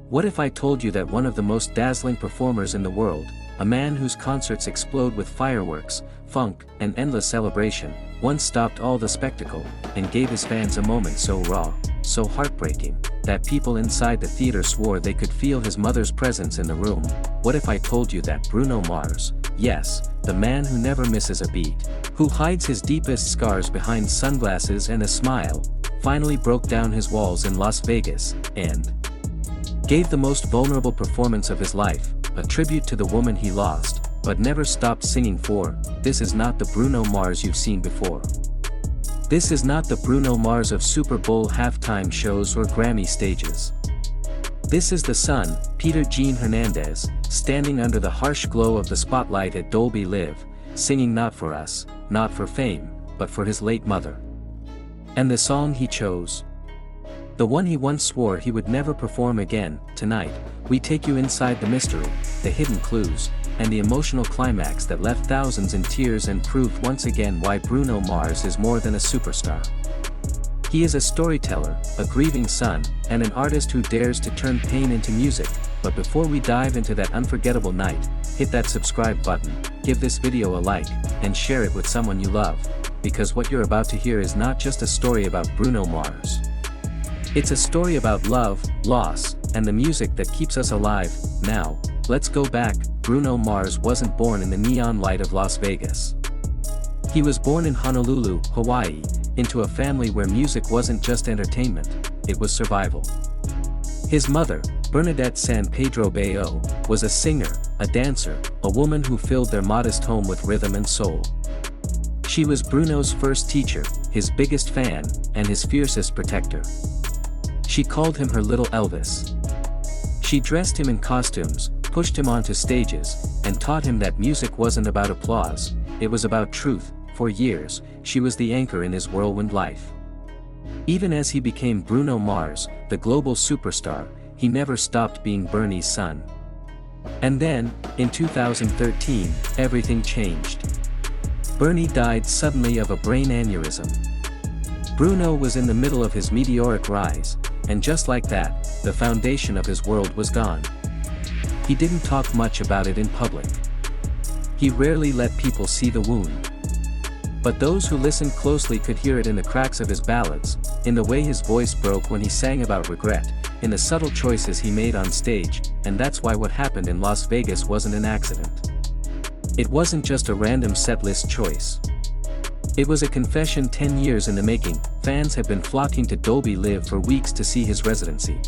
What if I told you that one of the most dazzling performers in the world, a man whose concerts explode with fireworks, funk, and endless celebration, once stopped all the spectacle, and gave his fans a moment so raw, so heartbreaking, that people inside the theater swore they could feel his mother's presence in the room? What if I told you that Bruno Mars, yes, the man who never misses a beat, who hides his deepest scars behind sunglasses and a smile, finally broke down his walls in Las Vegas, and gave the most vulnerable performance of his life, a tribute to the woman he lost, but never stopped singing for? This is not the Bruno Mars you've seen before. This is not the Bruno Mars of Super Bowl halftime shows or Grammy stages. This is the son, Peter Jean Hernandez, standing under the harsh glow of the spotlight at Dolby Live, singing not for us, not for fame, but for his late mother. And the song he chose? The one he once swore he would never perform again. Tonight, we take you inside the mystery, the hidden clues, and the emotional climax that left thousands in tears and proved once again why Bruno Mars is more than a superstar. He is a storyteller, a grieving son, and an artist who dares to turn pain into music. But before we dive into that unforgettable night, hit that subscribe button, give this video a like, and share it with someone you love, because what you're about to hear is not just a story about Bruno Mars. It's a story about love, loss, and the music that keeps us alive. Now, let's go back. Bruno Mars wasn't born in the neon light of Las Vegas. He was born in Honolulu, Hawaii, into a family where music wasn't just entertainment, it was survival. His mother, Bernadette San Pedro Bayo, was a singer, a dancer, a woman who filled their modest home with rhythm and soul. She was Bruno's first teacher, his biggest fan, and his fiercest protector. She called him her little Elvis. She dressed him in costumes, pushed him onto stages, and taught him that music wasn't about applause, it was about truth. For years, she was the anchor in his whirlwind life. Even as he became Bruno Mars, the global superstar, he never stopped being Bernie's son. And then, in 2013, everything changed. Bernie died suddenly of a brain aneurysm. Bruno was in the middle of his meteoric rise, and just like that, the foundation of his world was gone. He didn't talk much about it in public. He rarely let people see the wound. But those who listened closely could hear it in the cracks of his ballads, in the way his voice broke when he sang about regret, in the subtle choices he made on stage, and that's why what happened in Las Vegas wasn't an accident. It wasn't just a random setlist choice. It was a confession 10 years in the making. Fans had been flocking to Dolby Live for weeks to see his residency.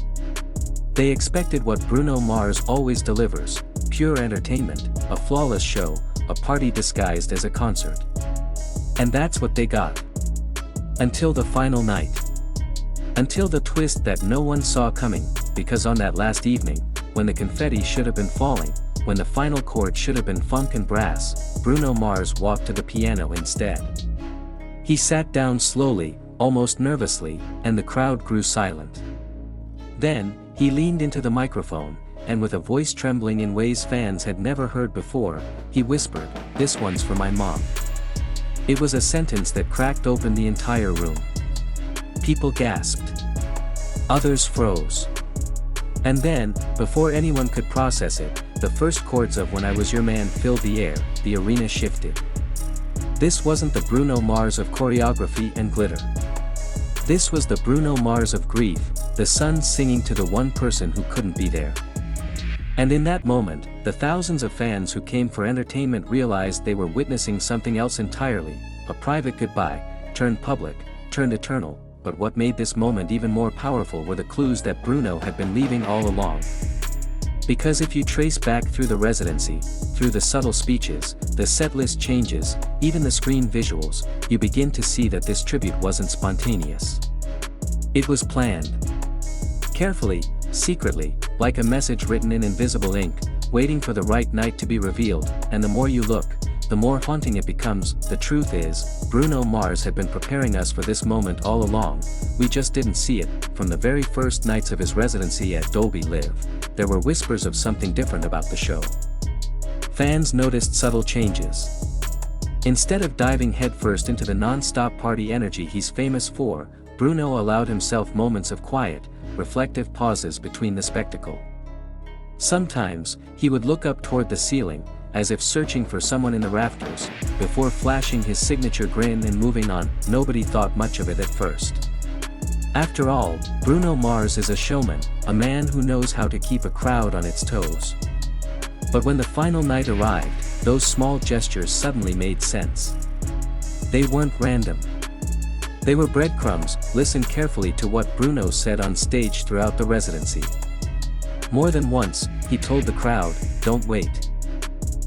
They expected what Bruno Mars always delivers, pure entertainment, a flawless show, a party disguised as a concert. And that's what they got. Until the final night. Until the twist that no one saw coming, because on that last evening, when the confetti should have been falling, when the final chord should have been funk and brass, Bruno Mars walked to the piano instead. He sat down slowly, almost nervously, and the crowd grew silent. Then, he leaned into the microphone, and with a voice trembling in ways fans had never heard before, he whispered, "This one's for my mom." It was a sentence that cracked open the entire room. People gasped. Others froze. And then, before anyone could process it, the first chords of When I Was Your Man filled the air, the arena shifted. This wasn't the Bruno Mars of choreography and glitter. This was the Bruno Mars of grief, the son singing to the one person who couldn't be there. And in that moment, the thousands of fans who came for entertainment realized they were witnessing something else entirely, a private goodbye, turned public, turned eternal. But what made this moment even more powerful were the clues that Bruno had been leaving all along. Because if you trace back through the residency, through the subtle speeches, the setlist changes, even the screen visuals, you begin to see that this tribute wasn't spontaneous. It was planned. Carefully, secretly, like a message written in invisible ink, waiting for the right night to be revealed, and the more you look, the more haunting it becomes. The truth is, Bruno Mars had been preparing us for this moment all along, we just didn't see it. From the very first nights of his residency at Dolby Live, there were whispers of something different about the show. Fans noticed subtle changes. Instead of diving headfirst into the non-stop party energy he's famous for, Bruno allowed himself moments of quiet, reflective pauses between the spectacle. Sometimes, he would look up toward the ceiling, as if searching for someone in the rafters, before flashing his signature grin and moving on. Nobody thought much of it at first. After all, Bruno Mars is a showman, a man who knows how to keep a crowd on its toes. But when the final night arrived, those small gestures suddenly made sense. They weren't random. They were breadcrumbs. Listen carefully to what Bruno said on stage throughout the residency. More than once, he told the crowd, "Don't wait.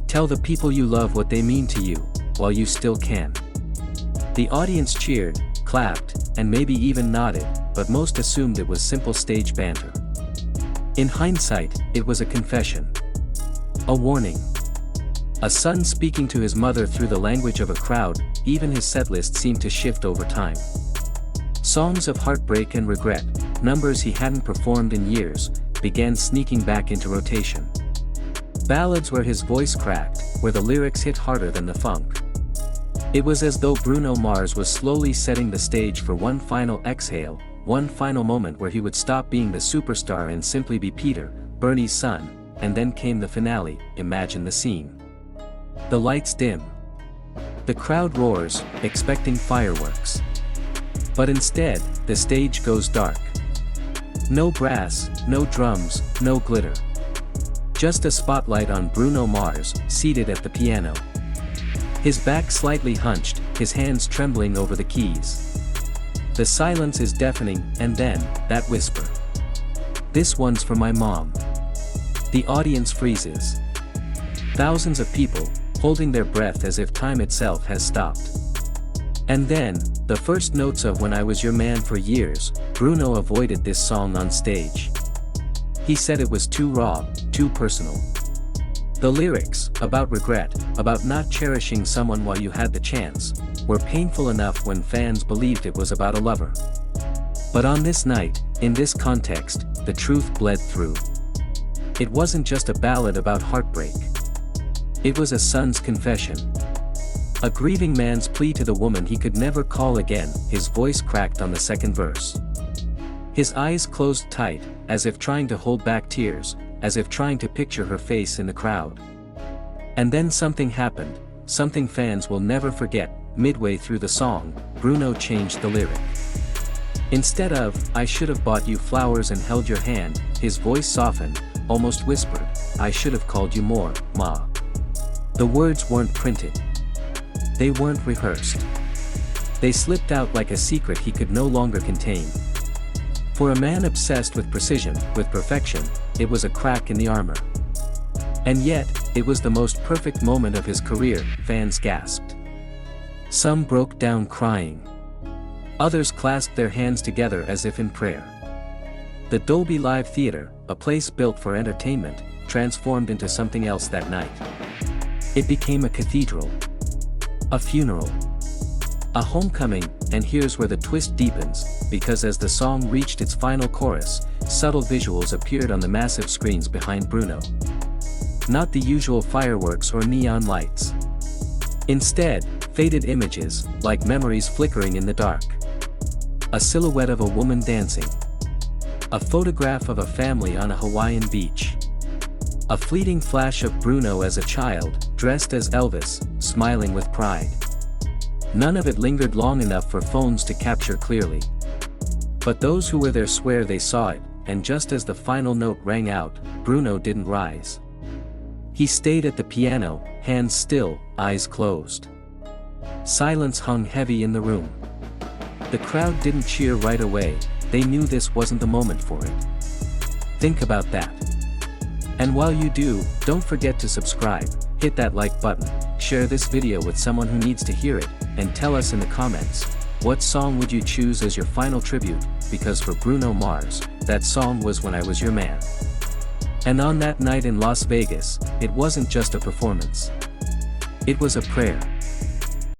Tell the people you love what they mean to you, while you still can." The audience cheered, clapped, and maybe even nodded, but most assumed it was simple stage banter. In hindsight, it was a confession. A warning. A son speaking to his mother through the language of a crowd. Even his setlist seemed to shift over time. Songs of heartbreak and regret, numbers he hadn't performed in years, began sneaking back into rotation. Ballads where his voice cracked, where the lyrics hit harder than the funk. It was as though Bruno Mars was slowly setting the stage for one final exhale, one final moment where he would stop being the superstar and simply be Peter, Bernie's son. And then came the finale. Imagine the scene. The lights dim. The crowd roars, expecting fireworks. But instead, the stage goes dark. No brass, no drums, no glitter. Just a spotlight on Bruno Mars, seated at the piano. His back slightly hunched, his hands trembling over the keys. The silence is deafening, and then, that whisper. "This one's for my mom." The audience freezes. Thousands of people, holding their breath as if time itself has stopped. And then, the first notes of "When I Was Your Man." For years, Bruno avoided this song on stage. He said it was too raw, too personal. The lyrics, about regret, about not cherishing someone while you had the chance, were painful enough when fans believed it was about a lover. But on this night, in this context, the truth bled through. It wasn't just a ballad about heartbreak. It was a son's confession. A grieving man's plea to the woman he could never call again. His voice cracked on the second verse. His eyes closed tight, as if trying to hold back tears, as if trying to picture her face in the crowd. And then something happened, something fans will never forget. Midway through the song, Bruno changed the lyric. Instead of "I should have bought you flowers and held your hand," his voice softened, almost whispered, "I should have called you more, Ma." The words weren't printed. They weren't rehearsed. They slipped out like a secret he could no longer contain. For a man obsessed with precision, with perfection, it was a crack in the armor. And yet, it was the most perfect moment of his career. Fans gasped. Some broke down crying. Others clasped their hands together as if in prayer. The Dolby Live Theater, a place built for entertainment, transformed into something else that night. It became a cathedral. A funeral. A homecoming. And here's where the twist deepens, because as the song reached its final chorus, subtle visuals appeared on the massive screens behind Bruno. Not the usual fireworks or neon lights. Instead, faded images, like memories flickering in the dark. A silhouette of a woman dancing. A photograph of a family on a Hawaiian beach. A fleeting flash of Bruno as a child, dressed as Elvis, smiling with pride. None of it lingered long enough for phones to capture clearly. But those who were there swear they saw it, and just as the final note rang out, Bruno didn't rise. He stayed at the piano, hands still, eyes closed. Silence hung heavy in the room. The crowd didn't cheer right away. They knew this wasn't the moment for it. Think about that. And while you do, don't forget to subscribe, hit that like button, share this video with someone who needs to hear it, and tell us in the comments, what song would you choose as your final tribute? Because for Bruno Mars, that song was "When I Was Your Man." And on that night in Las Vegas, it wasn't just a performance. It was a prayer.